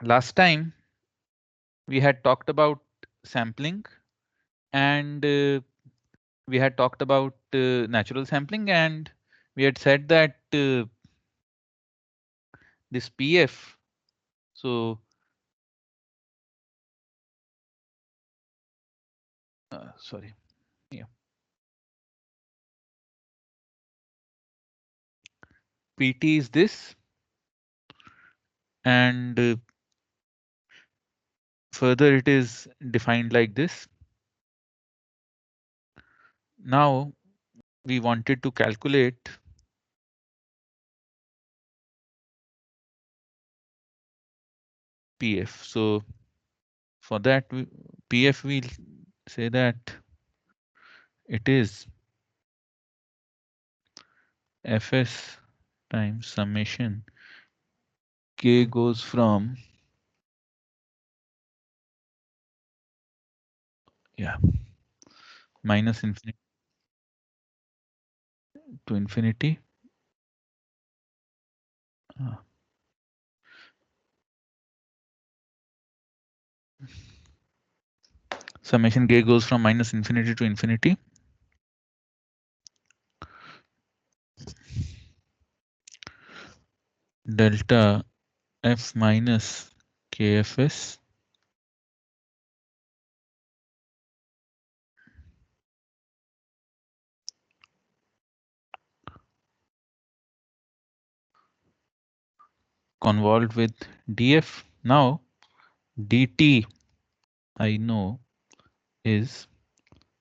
Last time we had talked about sampling, and we had talked about natural sampling, and we had said that this PF, so sorry, yeah, PT is this, and further it is defined like this. Now we wanted to calculate PF. So for that, PF, we'll say that it is Fs times summation k goes from, yeah, minus infinity to infinity. Uh, Summation k goes from minus infinity to infinity. Delta f minus kfs convolved with df. Now dt I know is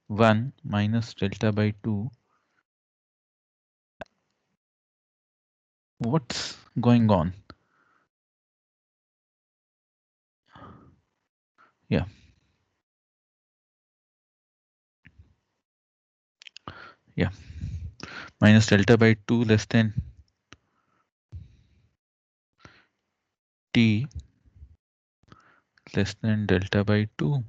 1 minus delta by 2. What's going on? Yeah, yeah. Minus delta by 2 less than t less than delta by 2.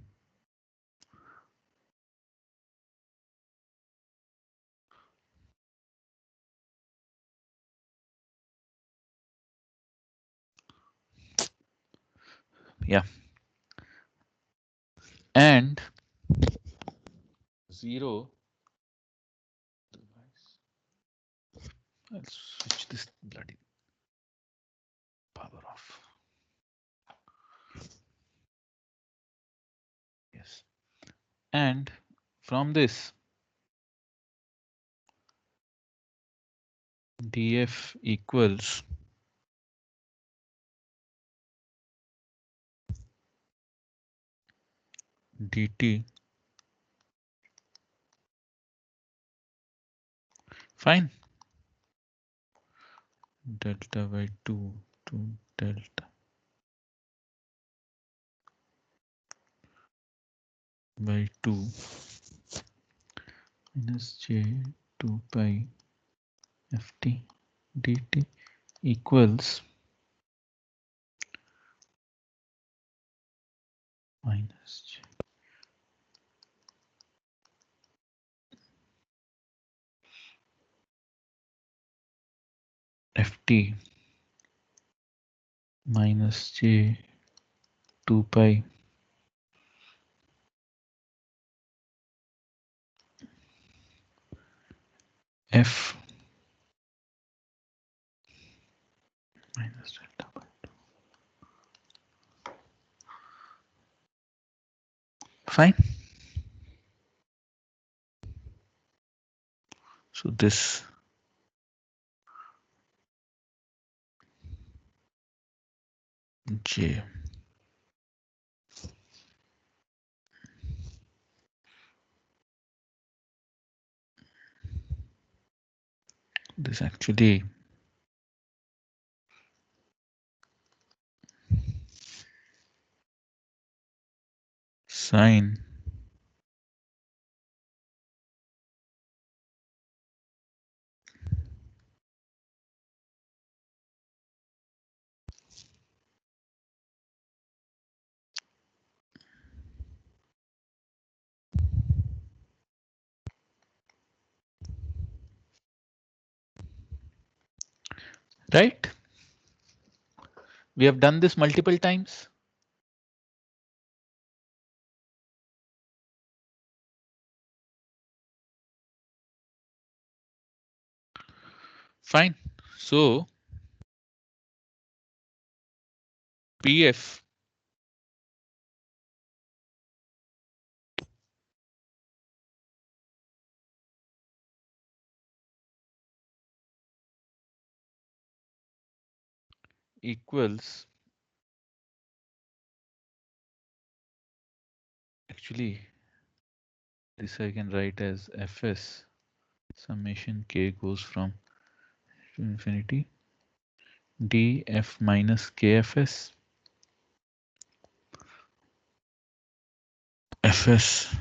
Yeah. And 0. I'll switch this bloody power off. Yes. And from this, df equals dt. Fine. Delta by 2 to delta by 2 minus j 2 pi ft dt equals minus j ft minus j 2 pi f minus delta by. Fine. So this j this actually sine right. We have done this multiple times. Fine. So PF equals, actually this I can write as Fs summation k goes from to infinity df minus kfs Fs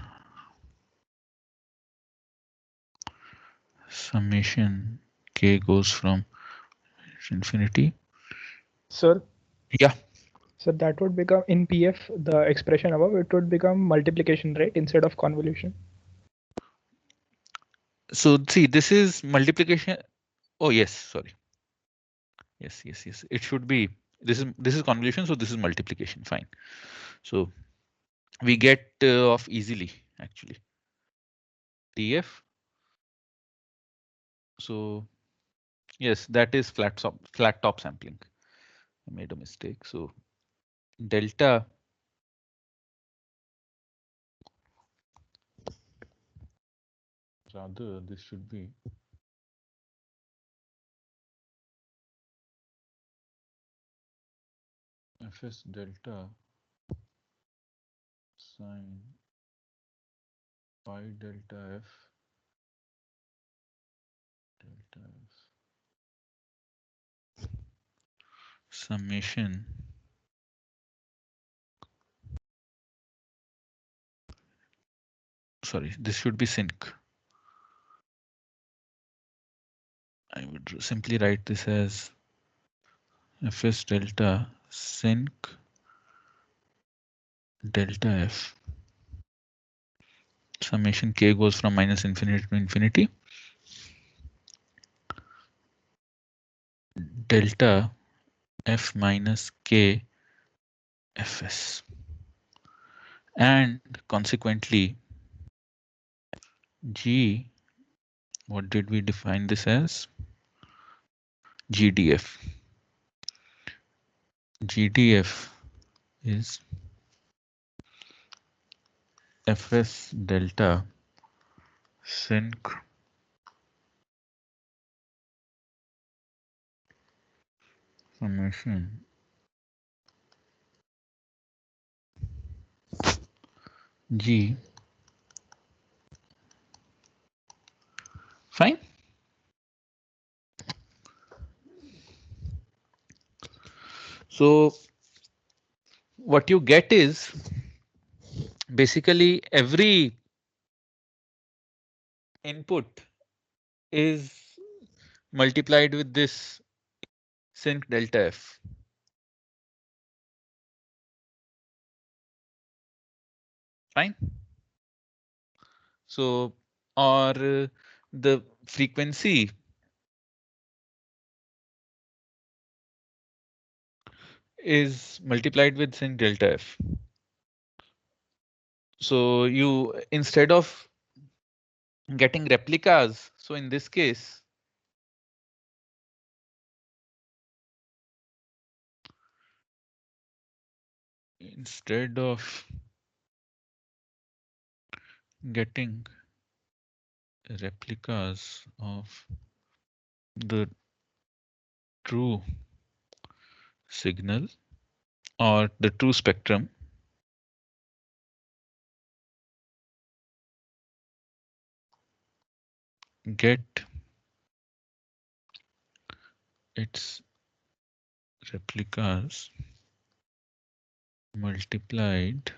summation k goes from infinity. Sir, Yeah. so that would become in PF, the expression above, it would become multiplication, right? Instead of convolution. So see, this is multiplication. Oh yes, sorry. Yes. It should be. This is convolution, so this is multiplication. Fine. So we get off easily actually. TF. So yes, that is flat top sampling. I made a mistake. So delta rather this should be Fs delta sine pi delta f delta f summation sorry, this should be sync. I would simply write this as Fs delta sync delta f summation k goes from minus infinity to infinity delta f minus k fs, and consequently g, what did we define this as? gdf. gdf is Fs delta sync summation g. Fine. So what you get is basically every input is multiplied with this sync delta f. Fine. So or the frequency is multiplied with sync delta f. So you, instead of getting replicas, so in this case instead of getting replicas of the true signal or the true spectrum, get its replicas multiplied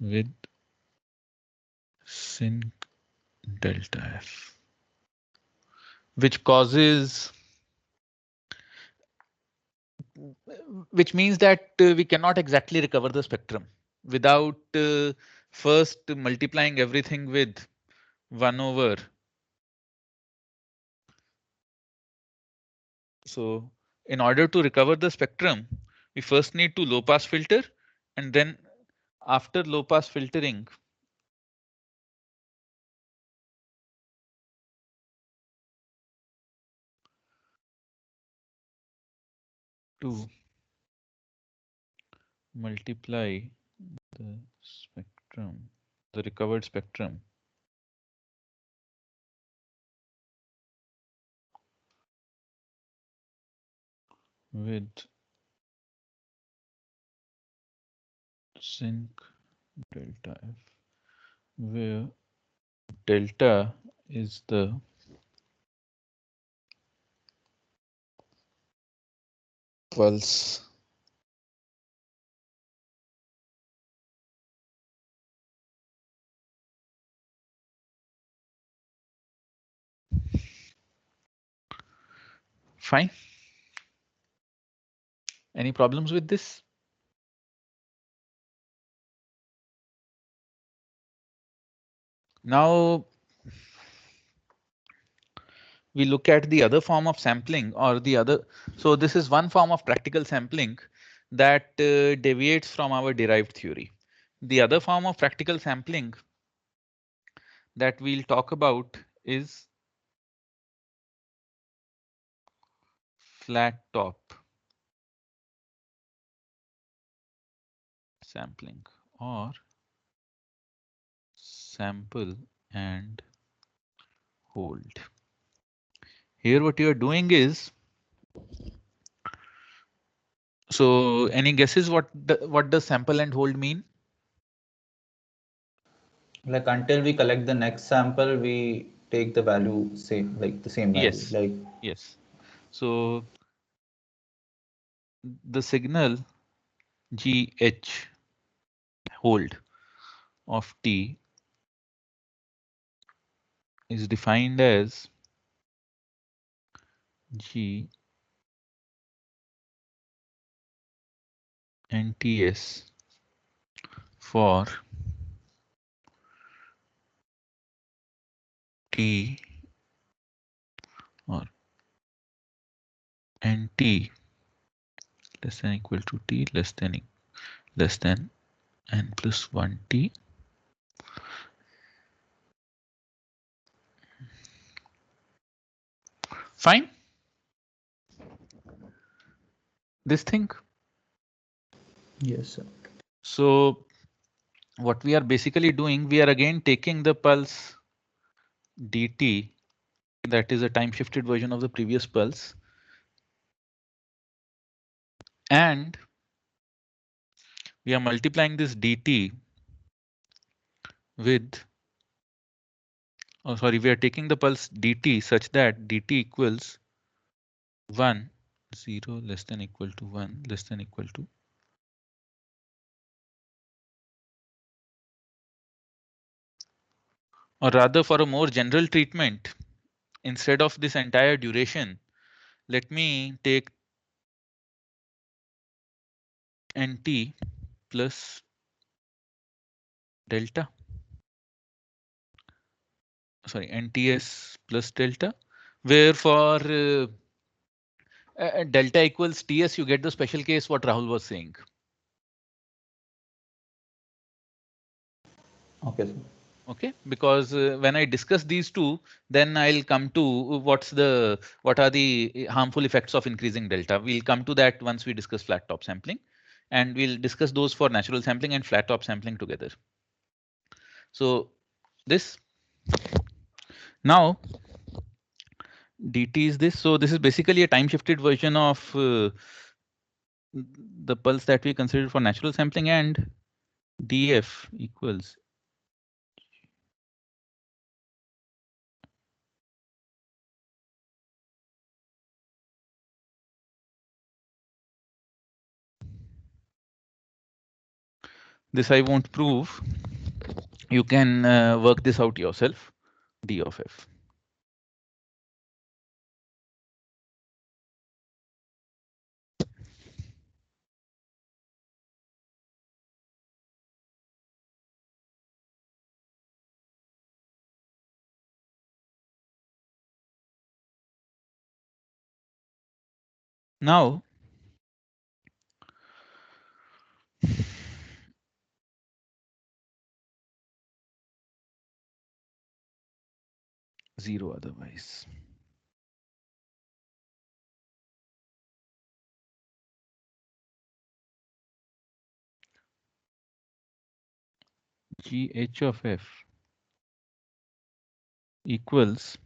with sync delta f, which causes, which means that we cannot exactly recover the spectrum without first multiplying everything with 1 over So in order to recover the spectrum, we first need to low pass filter, and then after low pass filtering, to multiply the spectrum, the recovered spectrum with sync delta f, where delta is the pulse fine. Any problems with this? Now we look at the other form of sampling or the other. So this is one form of practical sampling that deviates from our derived theory. The other form of practical sampling that we'll talk about is flat top sampling or sample and hold. Here what you are doing is, so any guesses what does sample and hold mean? Like until we collect the next sample, we take the value same, like the same value. Yes, Like yes. So the signal GH hold of T is defined as G NTS for T or NT less than equal to T less than N plus 1 T. Fine. This thing. yes, sir. So what we are basically doing, we are again taking the pulse dt, that is a time shifted version of the previous pulse, and we are multiplying this dt with, oh sorry, we are taking the pulse dt such that dt equals 1, 0 less than equal to 1 less than equal to, or rather for a more general treatment, instead of this entire duration, let me take nt plus delta, sorry, nts plus delta, where for delta equals ts, you get the special case what Rahul was saying. Okay, sir. Okay, because when I discuss these two, then I'll come to what are the harmful effects of increasing delta. We'll come to that once we discuss flat top sampling, and we'll discuss those for natural sampling and flat top sampling together. So this now dt is this. So this is basically a time shifted version of the pulse that we considered for natural sampling, and df equals this. I won't prove. You can work this out yourself. D of f. Now, zero otherwise. GH of f equals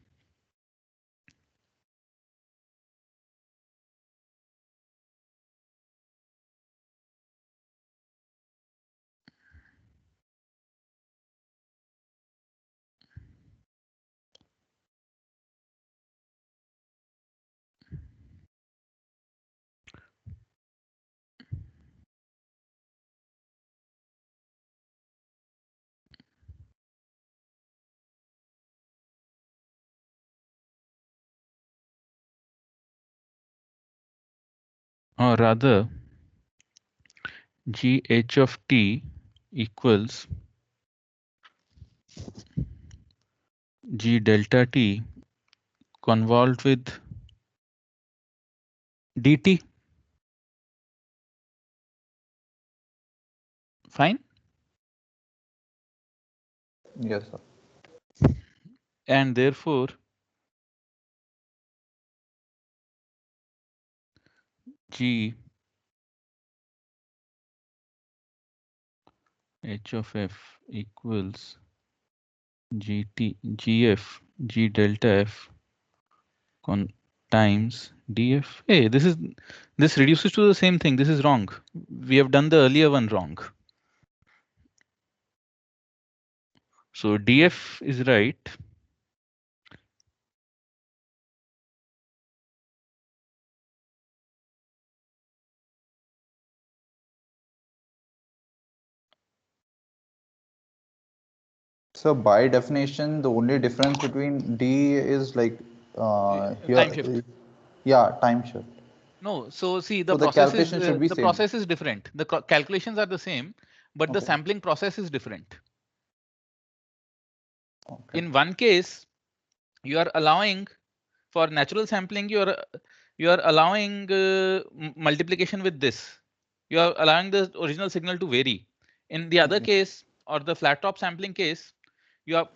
or rather GH of t equals G delta t convolved with dt. Fine. Yes, sir. And therefore G H of f equals GF G delta f times df. Hey, this reduces to the same thing. This is wrong. We have done the earlier one wrong. So df is right. So by definition, the only difference between D is like Time here, shift. yeah, time shift. No, so see So the calculation should be the same. process is different. The calculations are the same, but the Okay. sampling process is different. Okay. In one case, you are allowing for natural sampling, you are allowing multiplication with this. You are allowing the original signal to vary. In the other case, or the flat top sampling case, you are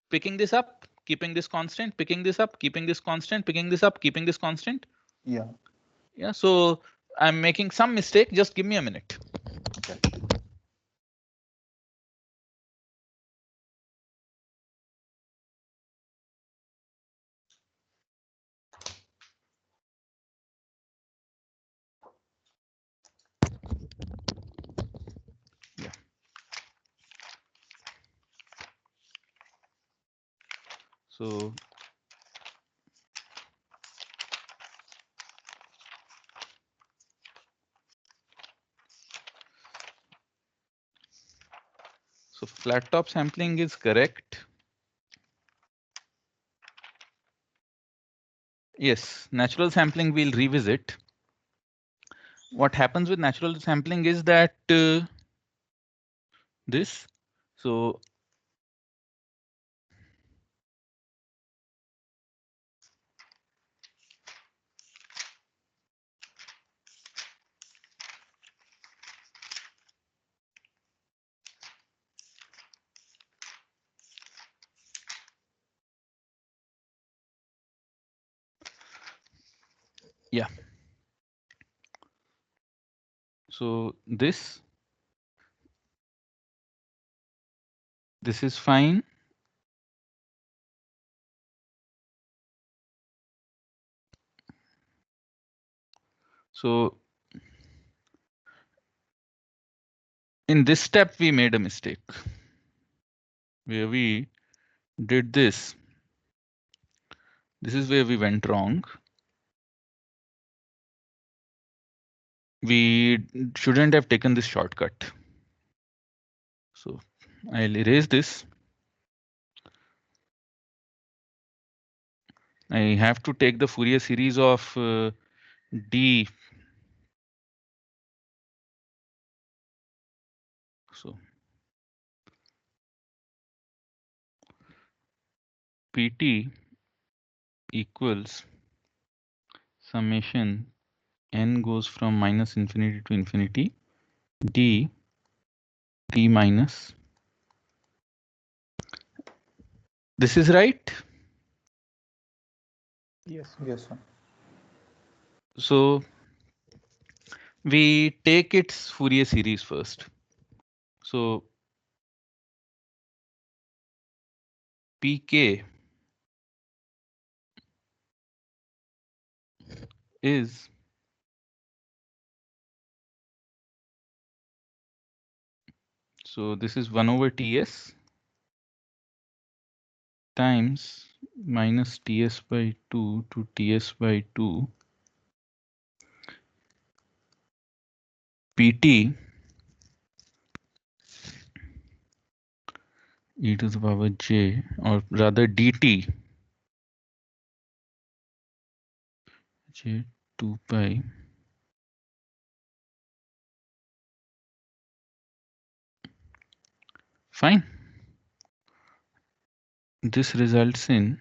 picking this up, keeping this constant, picking this up, keeping this constant, picking this up, keeping this constant. Yeah. Yeah, so I'm making some mistake. Just give me a minute. Okay. Yeah. So flat top sampling is correct. Yes, natural sampling we'll revisit. What happens with natural sampling is that this. So yeah. So this is fine. So in this step, we made a mistake where we did this. This is where we went wrong. We shouldn't have taken this shortcut. So I'll erase this. I have to take the Fourier series of D. So PT equals summation n goes from minus infinity to infinity, d t minus. This is right. Yes. Yes, sir. So we take its Fourier series first. So pk is so this is 1 over ts times minus ts by 2 to ts by 2 pt e to the power j, or rather dt j 2 pi fine. This results in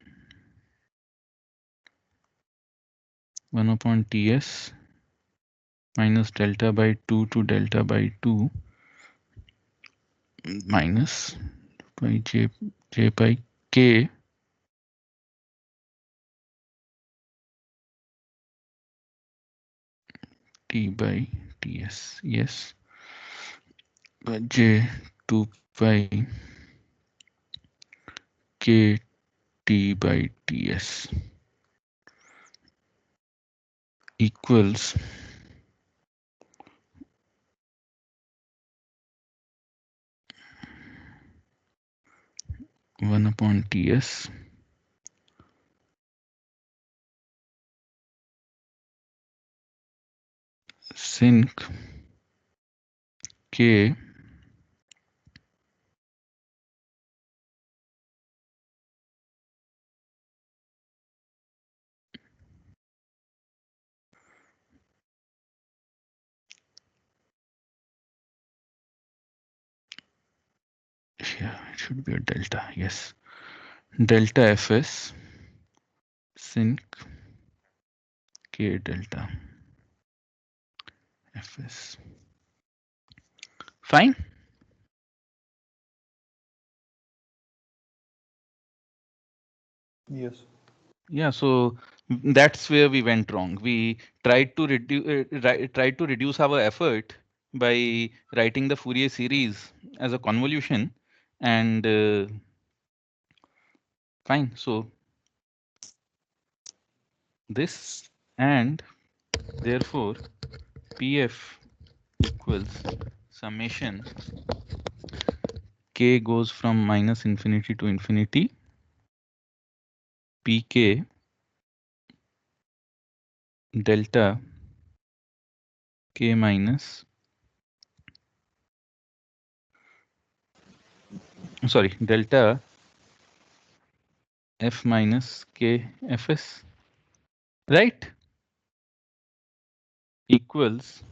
1 upon ts minus delta by 2 to delta by 2 minus by j by k t by ts. Yes, but j 2 pi k t by ts equals 1 upon ts sin k yeah, it should be a delta. Yes, delta fs sin k delta fs. Fine. Yes. Yeah, so that's where we went wrong. We tried to reduce our effort by writing the Fourier series as a convolution, and fine. So this, and therefore PF equals summation k goes from minus infinity to infinity pk delta k minus, sorry, delta f minus k fs, right, equals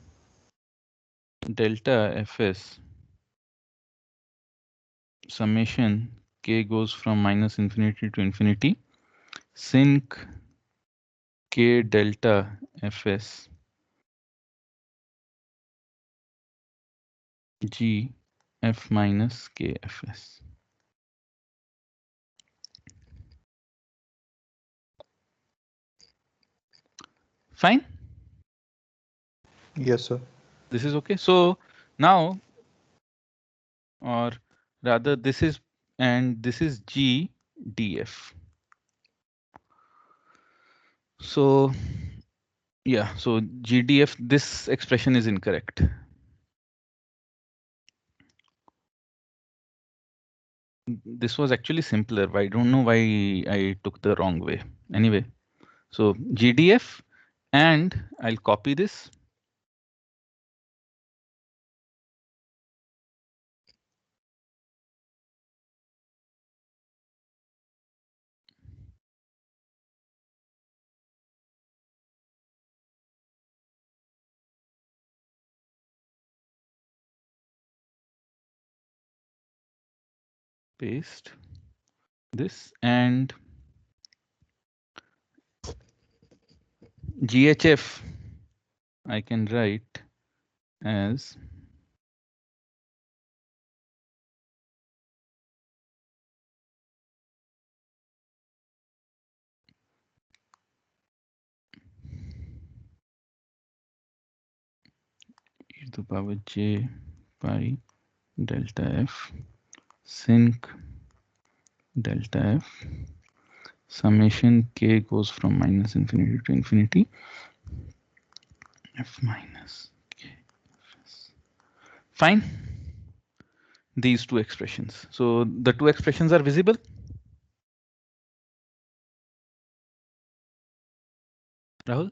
delta fs summation k goes from minus infinity to infinity sin k delta fs g f minus k fs. Fine. Yes, sir. This is okay. So now, or rather this is, and this is g df. So yeah, so gdf, this expression is incorrect. This was actually simpler. I don't know why I took the wrong way. Anyway, so gdf, and I'll copy this. Paste this, and GHF I can write as e to the power j pi delta f sinc delta f summation k goes from minus infinity to infinity f minus k. Fine. These two expressions. So the two expressions are visible. Rahul?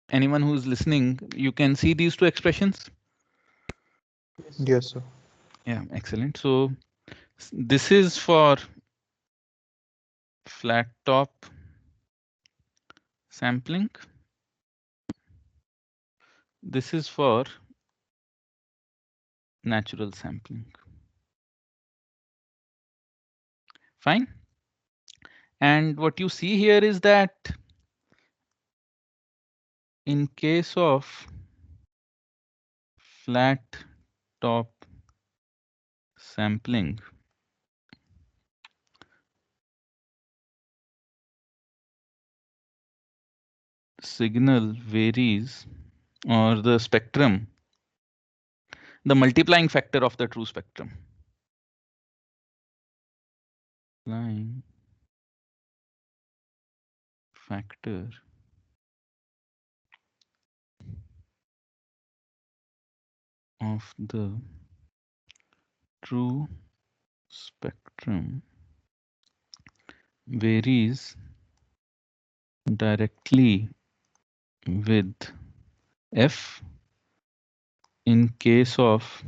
Anyone who's listening, you can see these two expressions? Yes, sir. Yeah, excellent. So this is for flat top sampling. This is for natural sampling. Fine. And what you see here is that in case of flat top sampling, signal varies, or the spectrum, the multiplying factor of the true spectrum. Multiplying factor of the true spectrum varies directly with f in case of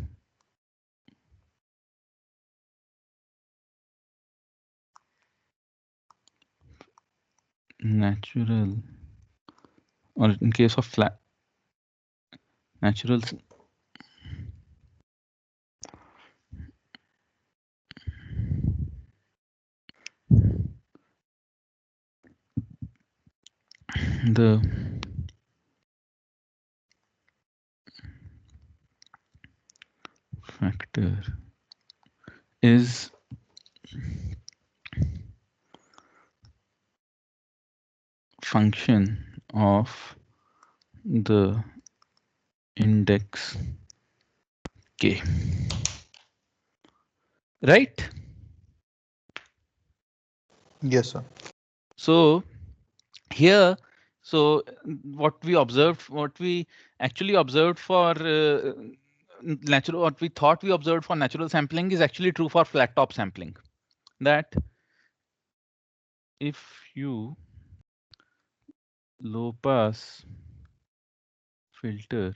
natural, or in case of flat natural the factor is function of the index k, right? Yes, sir. So here, so what we observed, what we actually observed for natural, what we thought we observed for natural sampling is actually true for flat top sampling, that if you low pass filter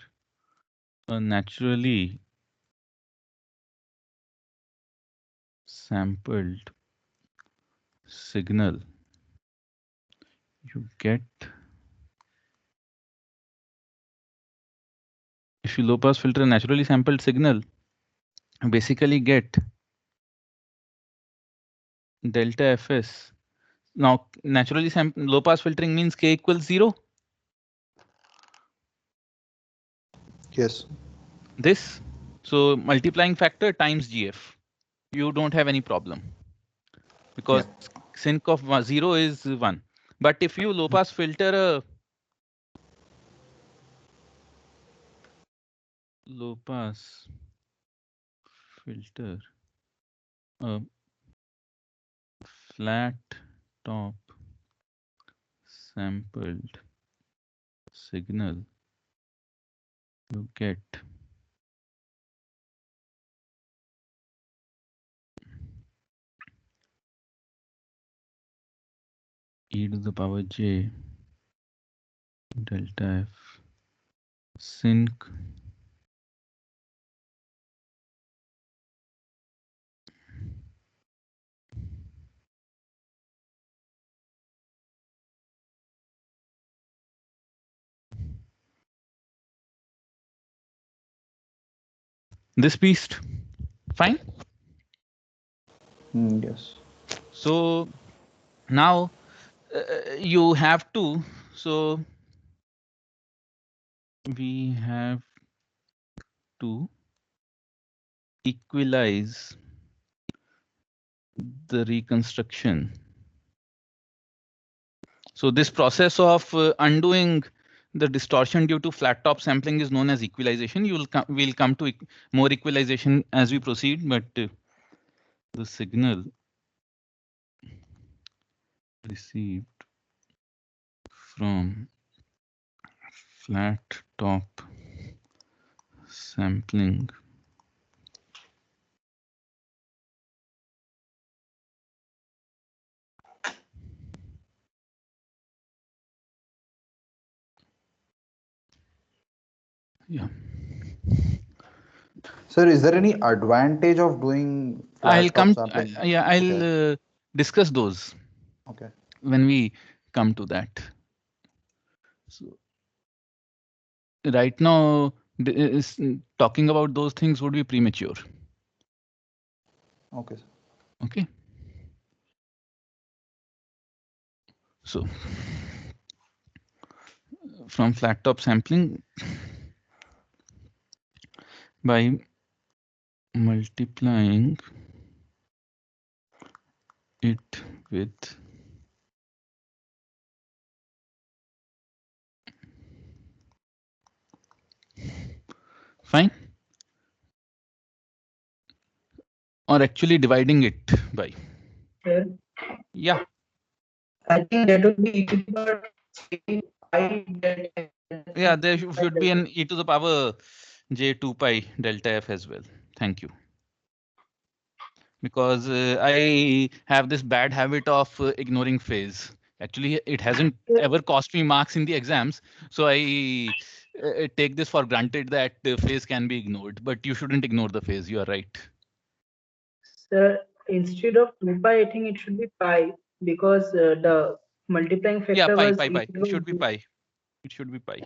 a naturally sampled signal, you get, if you low pass filter a naturally sampled signal, you basically get delta fs. Now naturally low pass filtering means k equals 0. Yes. This, so multiplying factor times gf, you don't have any problem because Yeah. sync of 0 is 1. But if you low pass filter a low pass filter a flat top sampled signal, you get e to the power j delta f sync this beast. Fine. Yes. So now you have to, so we have to equalize the reconstruction. So this process of undoing the distortion due to flat top sampling is known as equalization. We'll come to more equalization as we proceed, but the signal received from flat top sampling yeah. Sir, is there any advantage of doing I'll flat top come. sampling? Yeah, Okay. I'll discuss those Okay. when we come to that. So right now, talking about those things would be premature. Okay. Sir. Okay. So from flat top sampling by multiplying it with fine, or actually dividing it by Sir, yeah. I think that would be e to the power j pi delta Yeah, there should be an e to the power j2 pi delta f as well. Thank you. Because I have this bad habit of ignoring phase. Actually, it hasn't ever cost me marks in the exams, so I take this for granted that phase can be ignored. But you shouldn't ignore the phase. You are right. Sir, instead of 2 pi, I think it should be pi because the multiplying Yeah, factor pi, was pi, e pi. to the It power should be j. pi. It should be pi.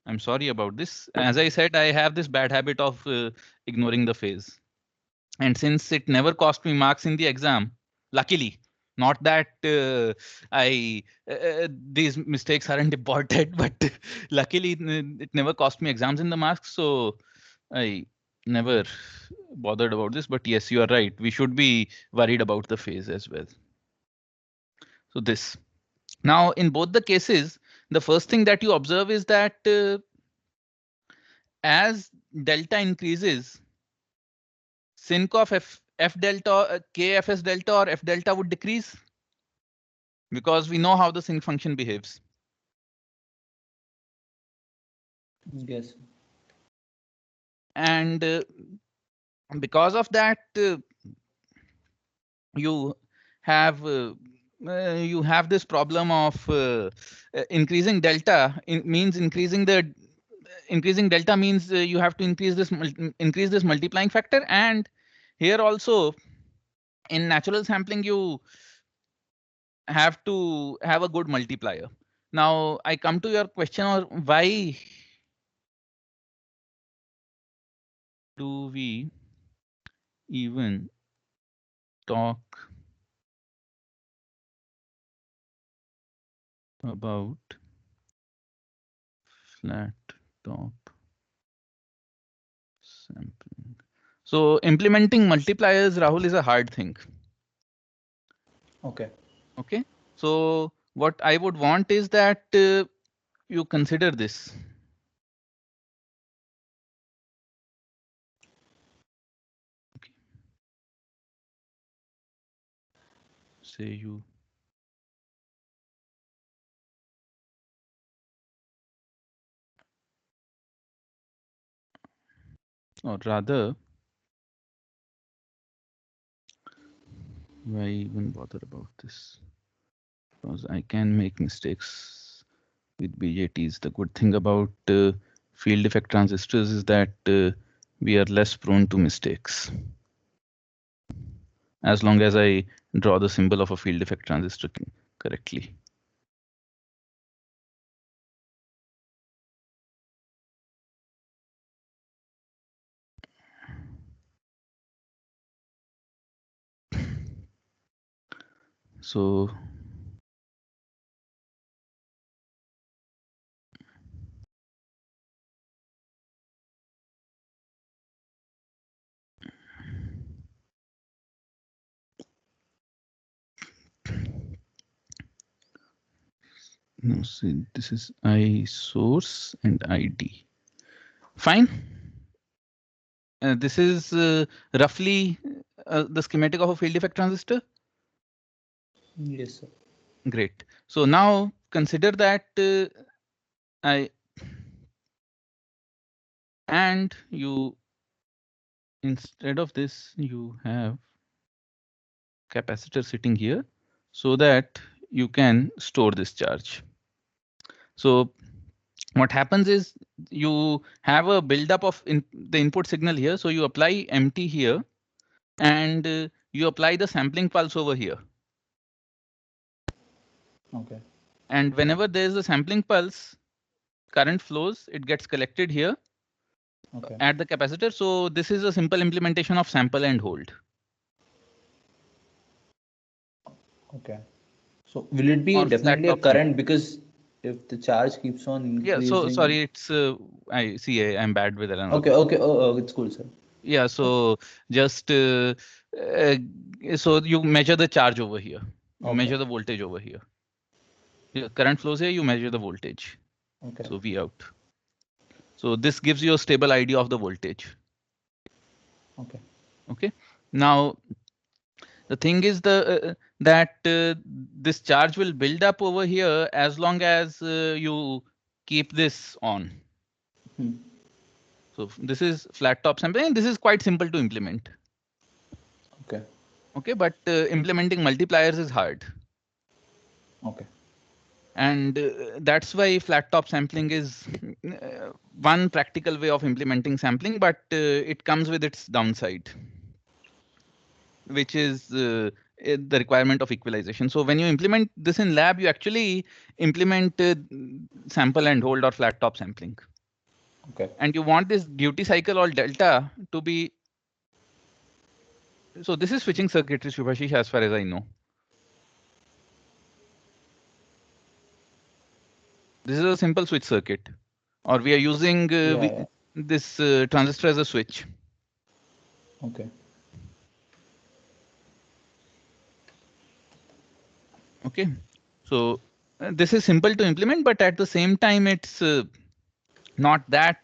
I'm sorry about this. As I said, I have this bad habit of ignoring the phase. And since it never cost me marks in the exam, luckily, not that these mistakes aren't important, but luckily it never cost me exams in the marks. So I never bothered about this. But yes, you are right. We should be worried about the phase as well. So this. Now, in both the cases, the first thing that you observe is that as delta increases, sync of f delta, kfs delta or f delta would decrease because we know how the sync function behaves. Yes. And because of that, you have you have this problem of increasing delta means increasing delta means you have to increase this multiplying factor, and here also in natural sampling you have to have a good multiplier. Now I come to your question, or why do we even talk about flat top sampling? So implementing multipliers, Rahul, is a hard thing. Okay. Okay. So what I would want is that you consider this. Okay. Say you or rather, why even bother about this? Because I can make mistakes with BJTs. The good thing about field effect transistors is that we are less prone to mistakes as long as I draw the symbol of a field effect transistor correctly. So No, see, this is I source and ID. Fine. This is roughly the schematic of a field effect transistor. Yes, sir. Great. So now consider that and you, instead of this, you have capacitor sitting here so that you can store this charge. So what happens is you have a buildup of the input signal here. So you apply MT here and you apply the sampling pulse over here. Okay. And whenever there is a sampling pulse, current flows, it gets collected here Okay. at the capacitor. So this is a simple implementation of sample and hold. Okay. So will it be Or flat definitely a top sample. current, because if the charge keeps on Yeah, so increasing? sorry, it's I see I'm bad with Okay, analogy. okay. Oh, it's cool, sir. Yeah, so just uh, so you measure the charge over here. You Okay. measure the voltage over here. Yeah, current flows here, you measure the voltage. Okay. So V out. So this gives you a stable idea of the voltage. Okay. Okay. Now the thing is that this charge will build up over here as long as you keep this on. Hmm. So this is flat top sampling, and this is quite simple to implement. Okay. Okay, but implementing multipliers is hard. Okay. And that's why flat top sampling is one practical way of implementing sampling, but it comes with its downside, which is the requirement of equalization. So when you implement this in lab, you actually implement sample and hold or flat top sampling. Okay. And you want this duty cycle or delta to be. So this is switching circuitry, Shubhashish, as far as I know. This is a simple switch circuit, or we are using Yeah. this transistor as a switch. Okay. Okay, so this is simple to implement, but at the same time, it's not that,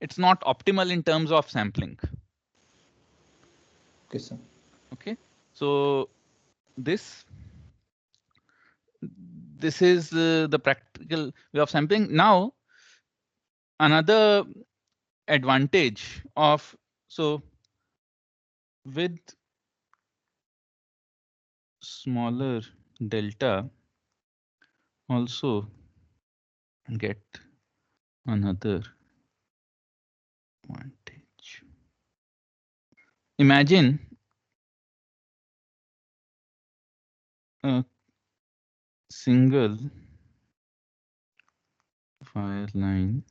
it's not optimal in terms of sampling. Okay, sir. Okay, so this is the practical way of sampling. Now, another advantage of, so with smaller delta also get another advantage. Imagine a single wire line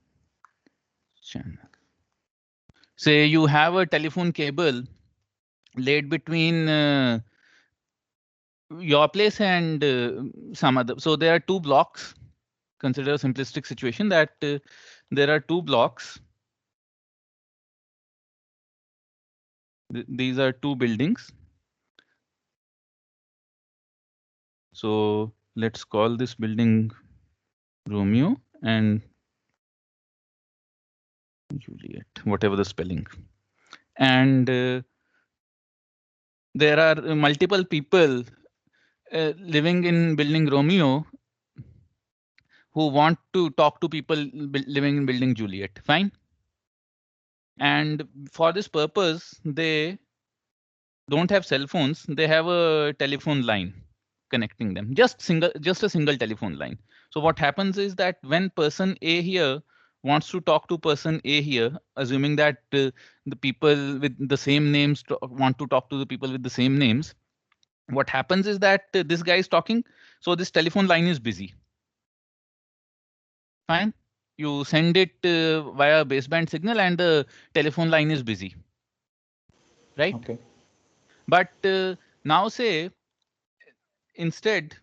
channel. Say you have a telephone cable laid between your place and some other. So there are two blocks. Consider a simplistic situation that there are two blocks. These are two buildings. So let's call this building Romeo and Juliet, whatever the spelling. And there are multiple people living in building Romeo who want to talk to people living in building Juliet. Fine. And for this purpose, they don't have cell phones. They have a telephone line connecting them. Just a single telephone line. So what happens is that when person A here wants to talk to person A here, assuming that the people with the same names want to talk to the people with the same names, what happens is that this guy is talking. So this telephone line is busy. Fine. You send it via baseband signal and the telephone line is busy. Right. Okay. But now say instead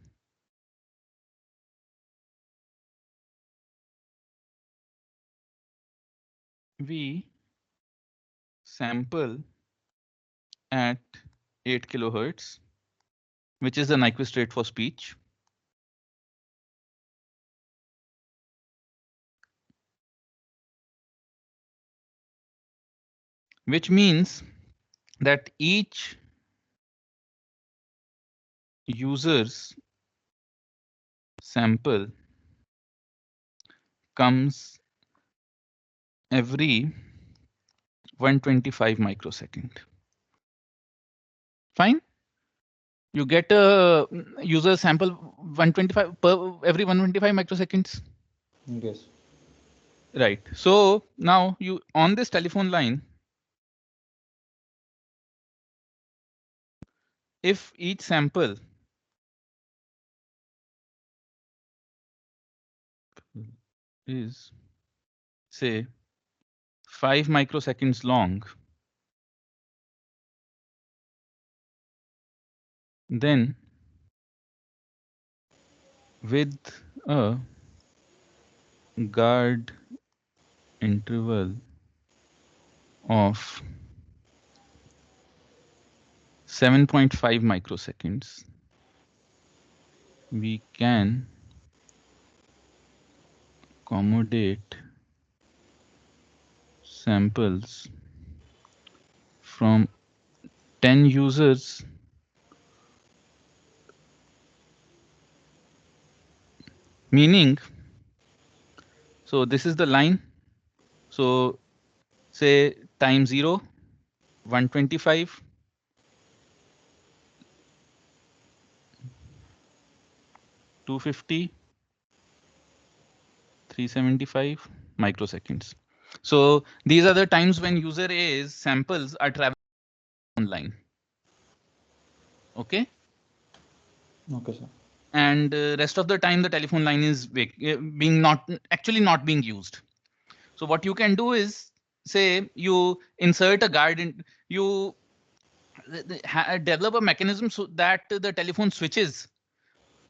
we sample at 8 kilohertz, which is the Nyquist rate for speech. which means that each user's sample comes every 125 microsecond. Fine. You get a user sample 125 per every 125 microseconds. Yes. Right. So now you on this telephone line, if each sample is say 5 microseconds long, then with a guard interval of 7.5 microseconds, we can accommodate samples from 10 users meaning, so this is the line. So say time 0, 125, 250, 375 microseconds. So these are the times when user A's samples are traveling online. Okay. Okay, sir. And rest of the time the telephone line is being not being used. So what you can do is say you insert a guard in, you develop a mechanism so that the telephone switches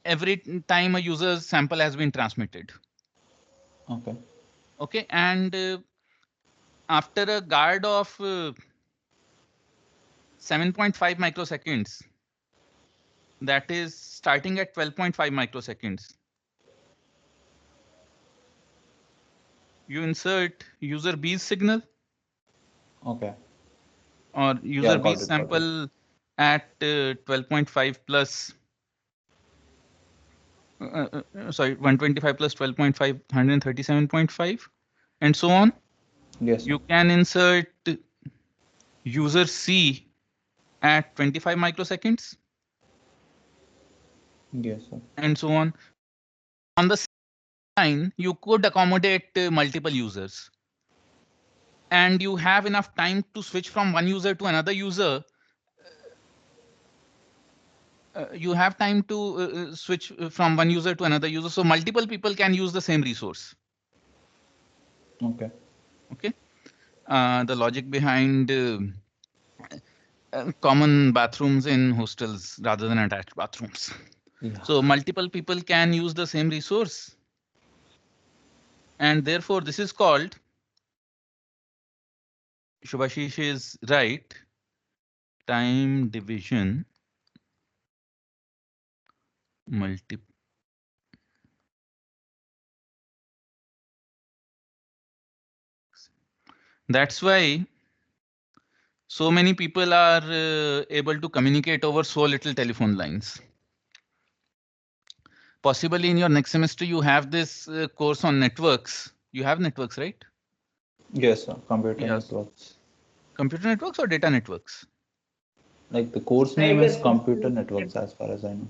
every time a user's sample has been transmitted. Okay. Okay, and after a guard of 7.5 microseconds, that is starting at 12.5 microseconds, you insert user B's signal Okay. or user Yeah, B's got it. sample at 12.5 plus sorry, 125 plus 12.5, 137.5, and so on. Yes, sir. You can insert user C at 25 microseconds Yes, sir. and so on. On the line, you could accommodate multiple users. And you have enough time to switch from one user to another user. You have time to switch from one user to another user. So multiple people can use the same resource. Okay. Okay. The logic behind common bathrooms in hostels rather than attached bathrooms. Yeah. So multiple people can use the same resource. And therefore, this is called, Shubhashish is right, time division multi. That's why so many people are able to communicate over so little telephone lines. Possibly in your next semester, you have this course on networks. You have networks, right? Yes, sir. Computer Yes. networks. Computer networks or data networks? Like the course I name is guess computer networks, as far as I know.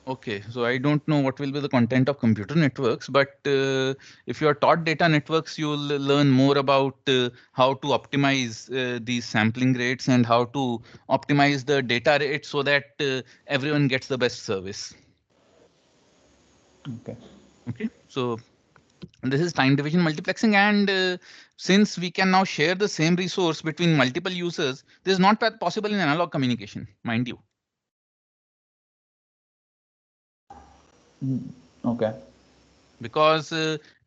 Okay, so I don't know what will be the content of computer networks, but if you are taught data networks, you'll learn more about how to optimize these sampling rates and how to optimize the data rate so that everyone gets the best service. Okay. Okay, so this is time division multiplexing, and since we can now share the same resource between multiple users, this is not possible in analog communication, mind you. Okay. Because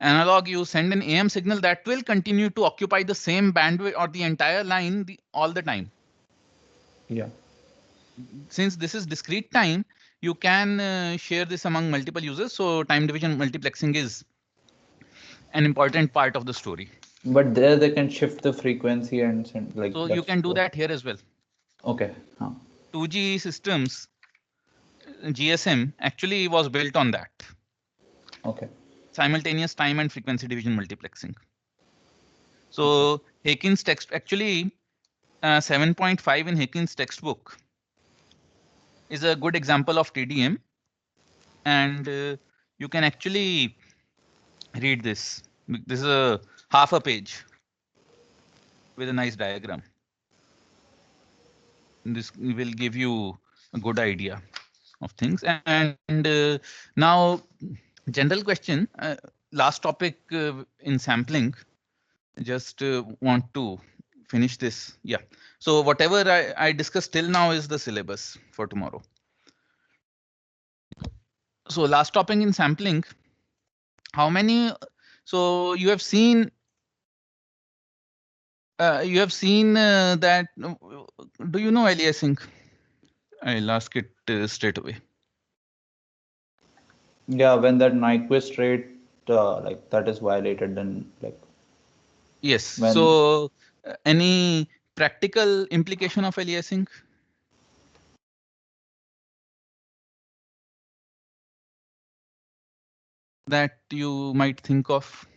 analog, you send an AM signal that will continue to occupy the same bandwidth or the entire line all the time. Yeah. Since this is discrete time, you can share this among multiple users. So time division multiplexing is an important part of the story. But there they can shift the frequency and send, like So you can do that here as well. Okay. 2G systems, GSM actually was built on that. Okay. Simultaneous time and frequency division multiplexing. So Hakin's text actually 7.5 in Hakin's textbook is a good example of TDM, and you can actually read this. This is a half a page with a nice diagram. This will give you a good idea of things. And now, general question, last topic in sampling. Just want to finish this. Yeah. So whatever I discussed till now is the syllabus for tomorrow. So last topic in sampling. How many? So you have seen. That. Do you know aliasing? I'll ask it straight away. Yeah, when that Nyquist rate like that is violated, then like. Yes. When So any practical implication of aliasing? That you might think of?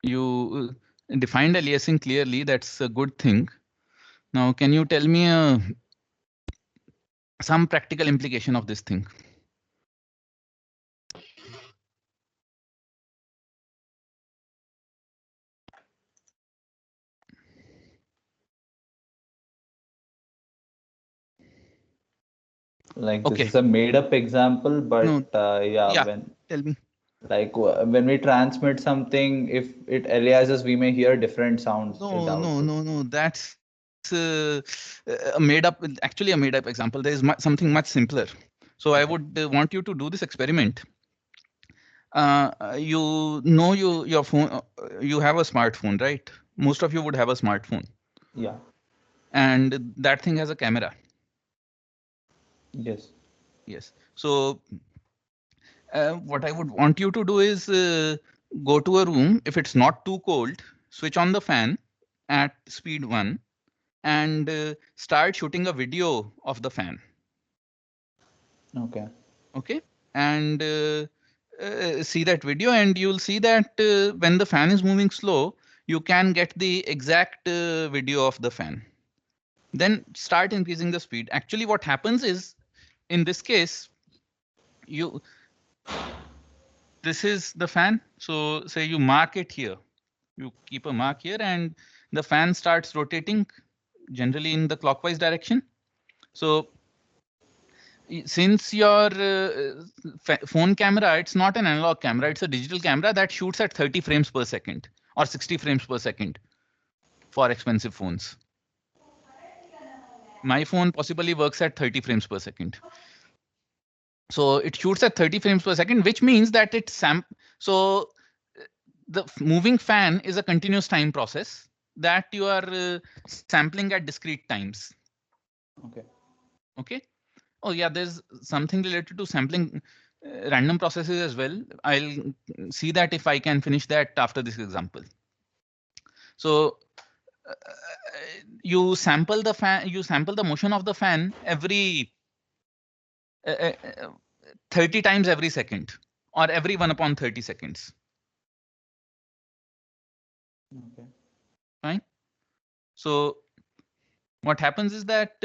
You defined aliasing clearly. That's a good thing. Now, can you tell me some practical implication of this thing? like this Okay. is a made up example, but No. yeah, Yeah. Tell me. like when we transmit something, if it aliases, we may hear different sounds in the output. No. That's a made up. Actually, a made up example. There is something much simpler. So I would want you to do this experiment. Your phone. You have a smartphone, right? Most of you would have a smartphone. Yeah. And that thing has a camera. Yes. Yes. So what I would want you to do is go to a room. If it's not too cold, switch on the fan at speed 1 and start shooting a video of the fan. Okay. Okay. And see that video, and you'll see that when the fan is moving slow, you can get the exact video of the fan. Then start increasing the speed. Actually, what happens is, in this case, this is the fan. So say you mark it here. You keep a mark here, and the fan starts rotating generally in the clockwise direction. So since your phone camera, it's not an analog camera, it's a digital camera that shoots at 30 frames per second or 60 frames per second for expensive phones. My phone possibly works at 30 frames per second. So it shoots at 30 frames per second, which means that so the moving fan is a continuous time process that you are sampling at discrete times. Okay. Okay. Oh yeah, there's something related to sampling random processes as well. I'll see that if I can finish that after this example. So you sample the fan, you sample the motion of the fan every 30 times every second, or every 1/30 seconds. Okay. Fine. So what happens is that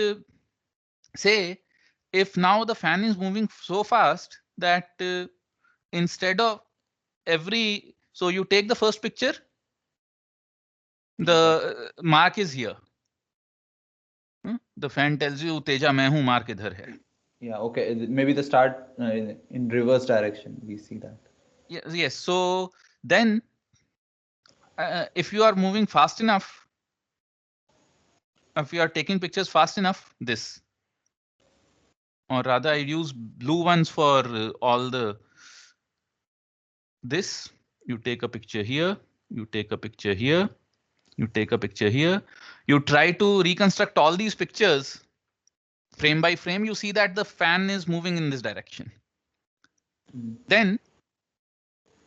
say if now the fan is moving so fast that instead of so you take the first picture, the mark is here. The fan tells you Teja मैं हूँ, mark इधर है. Yeah. Okay. Maybe the start in reverse direction. We see that. Yes. So then if you are moving fast enough, if you are taking pictures fast enough, this, or rather I use blue ones for all the this. You take a picture here, you take a picture here, you take a picture here, you try to reconstruct all these pictures frame by frame, you see that the fan is moving in this direction. Then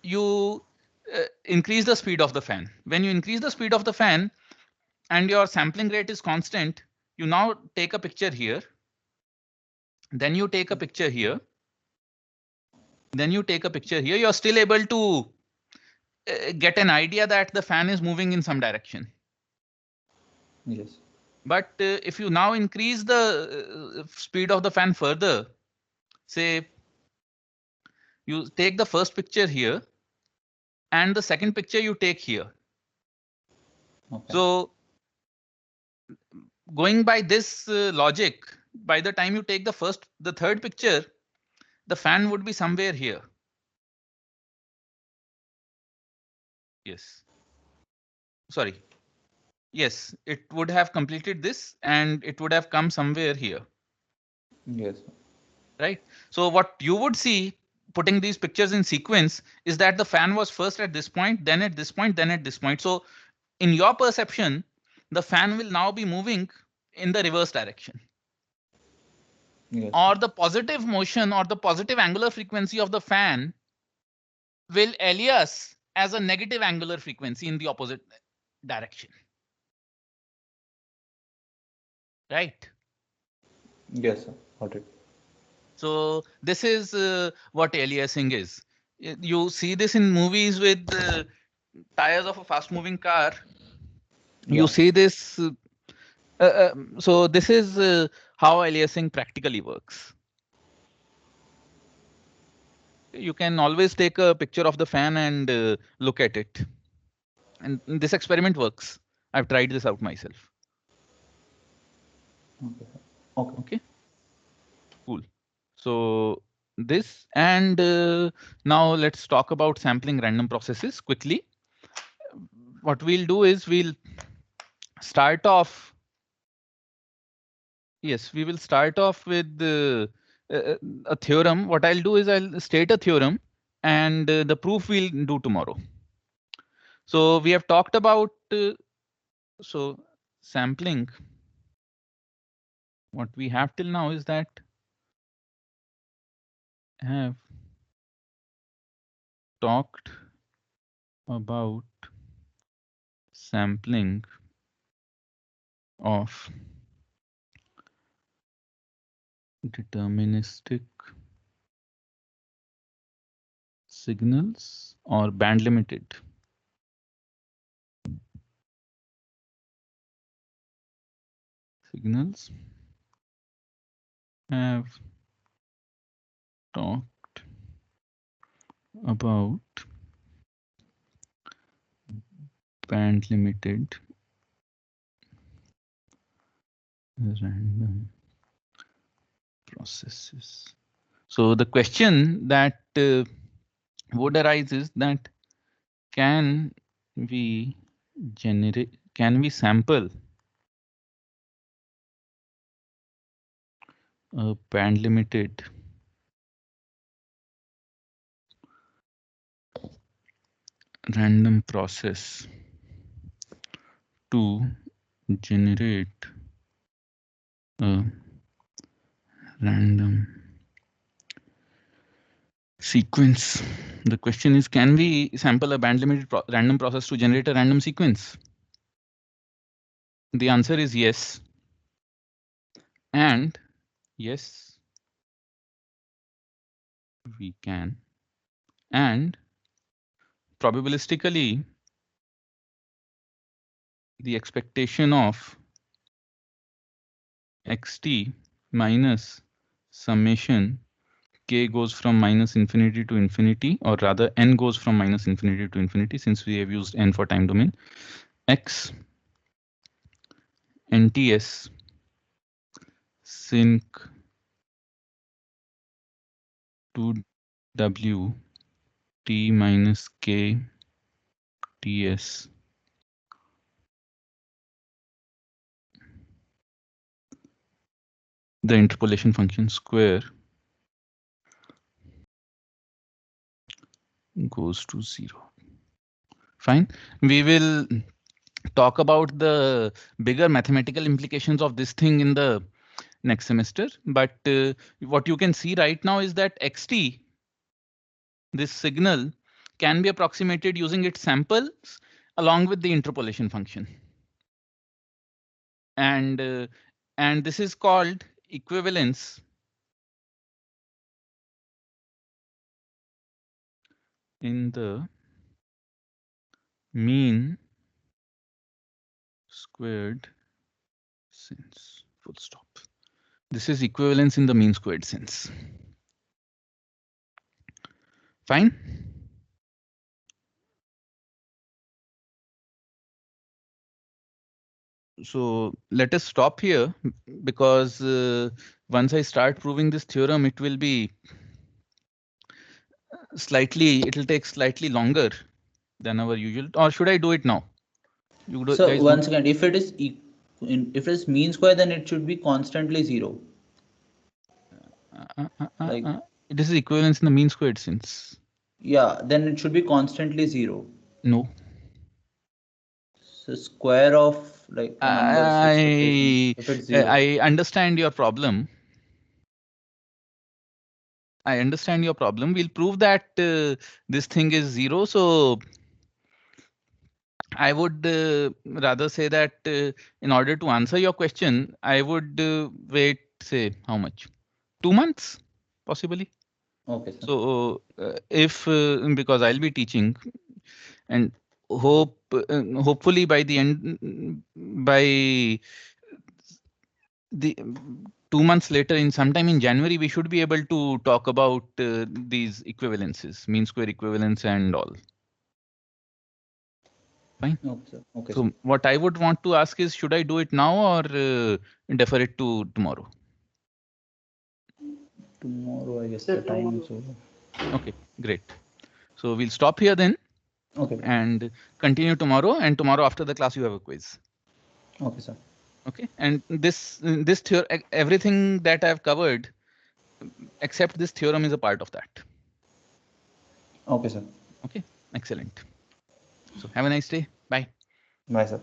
you increase the speed of the fan. When you increase the speed of the fan and your sampling rate is constant, you now take a picture here. Then you take a picture here. Then you take a picture here. You're still able to get an idea that the fan is moving in some direction. Yes. But if you now increase the speed of the fan further, say you take the first picture here and the second picture you take here. Okay. So going by this logic, by the time you take the third picture, the fan would be somewhere here. Yes. Sorry. Yes, it would have completed this and it would have come somewhere here. Yes. Right. So what you would see putting these pictures in sequence is that the fan was first at this point, then at this point, then at this point. So in your perception, the fan will now be moving in the reverse direction. Yes. Or the positive motion or the positive angular frequency of the fan will alias as a negative angular frequency in the opposite direction. Right. Yes, sir. Got it. So this is what aliasing is. You see this in movies with tires of a fast moving car. You Yeah. see this. So this is how aliasing practically works. You can always take a picture of the fan and look at it. And this experiment works. I've tried this out myself. Okay. Okay. Okay. Cool. So this and now let's talk about sampling random processes quickly. What we'll do is we'll start off. Yes, we will start off with a theorem. What I'll do is I'll state a theorem and the proof we'll do tomorrow. So we have talked about so sampling. What we have till now is that have talked about sampling of deterministic signals or band limited signals, have talked about band limited random processes. So the question that would arise is that can we sample a band limited random process to generate a random sequence. The question is, can we sample a band limited random process to generate a random sequence? The answer is yes. And yes, we can. And probabilistically, the expectation of xt minus summation k goes from minus infinity to infinity, or rather n goes from minus infinity to infinity, since we have used n for time domain, x nts sync to w t minus k ts the interpolation function square goes to 0. Fine. We will talk about the bigger mathematical implications of this thing in the next semester. But what you can see right now is that xt, this signal, can be approximated using its samples along with the interpolation function. And this is called equivalence in the mean squared sense. Full stop. This is equivalence in the mean squared sense. Fine. So let us stop here, because once I start proving this theorem, it will be it'll take slightly longer than our usual. Or should I do it now? So guys once again, if it is if it is mean square, then it should be constantly 0. Like, this is equivalence in the mean squared sense. yeah, then it should be constantly 0. No. So square of like a number's expectation, if it's 0. I understand your problem. I understand your problem. We'll prove that this thing is 0. So I would rather say that in order to answer your question, I would wait, say, how much? 2 months, possibly. Okay, sir. So if because I'll be teaching, and hopefully by the end, by the 2 months later, in sometime in January, we should be able to talk about these equivalences, mean square equivalence and all. Fine. Okay, sir. Okay, So sir. what I would want to ask is, should I do it now or defer it to tomorrow? Tomorrow, I guess Sir, the time is tomorrow. over. Okay, great. So we'll stop here then. Okay. And continue tomorrow. And tomorrow after the class, you have a quiz. Okay, sir. Okay. And this theorem, everything that I've covered, except this theorem, is a part of that. Okay, sir. Okay. Excellent. So have a nice day. Bye. Bye, sir.